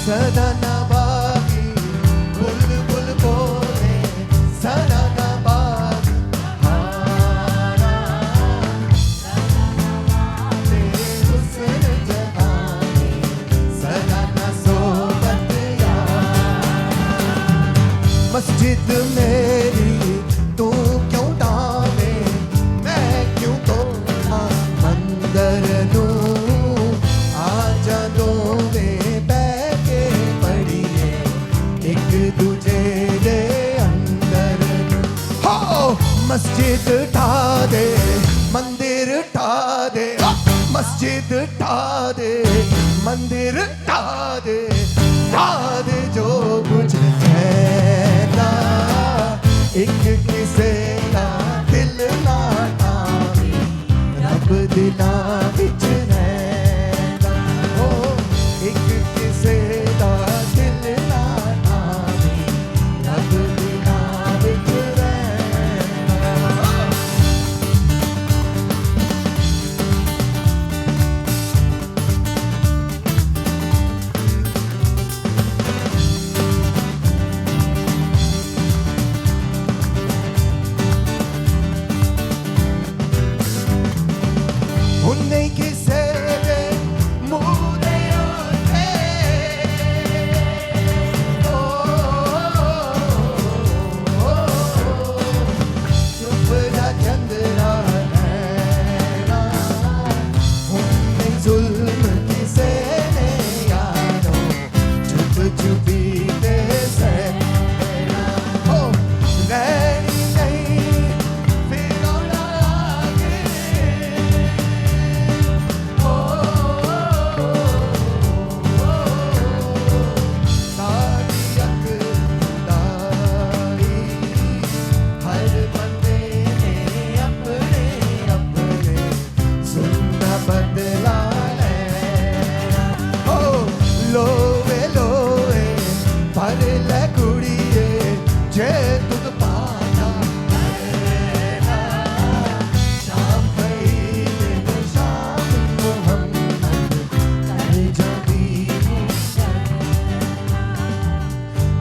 सदा नबागी बुलबुल बोले सदा नबागी हारा तेरे हुस्न जहानी सदा न सोबत यार मस्जिद मेरी तू क्यों डाले मैं क्यों तोड़ा मंदिर नू आजा दो में बैठे पड़िए एक दूजे दे अंदर हो मस्जिद ढा दे मंदिर ढा दे मस्जिद ढा दे मंदिर ढा दे जो कुछ है ना एक किसे ना दिल ना ठावी रब दिला विच रहंदा हो एक किसे दा दिल ना ठावी रब दिला विच रहंदा नहीं किसे दे मुदे होते चुप ना चंद्रा नैना नहीं जुल्म किसे ने यारो चुप चुपी दे सहना हो नैनी नहीं फिर लागे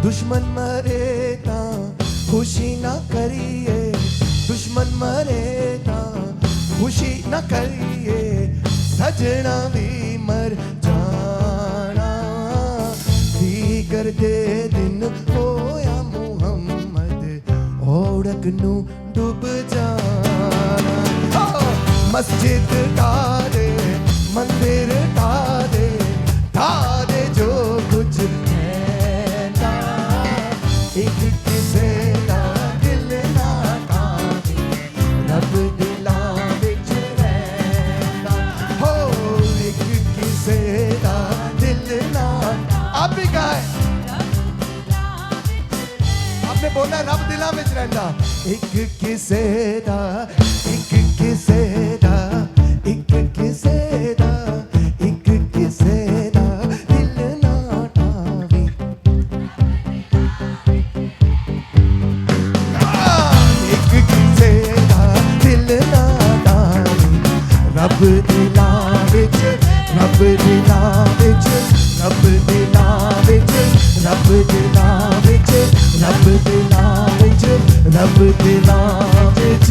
दुश्मन मरे ता खुशी ना करिए दुश्मन मरे ता खुशी ना करिए सजना भी मर जाना दीगर दे दिन होया मुहम्मद औड़क नू डूब जाना मस्जिद ढा दे मंदिर ढा दे जो कुछ एक किसे दा दिल ना ठावी रब दिला विच रहंदा हो एक किसे दा दिल ना आप भी गाए आपने बोला रब दिला विच रहंदा एक किसे दा एक किसे दा एक किसे दा एक किसे दा दिल ना ठावी रब दिला विच रब दिला विच रब दिला विच रब दिला विच रब दिला विच रब दिला विच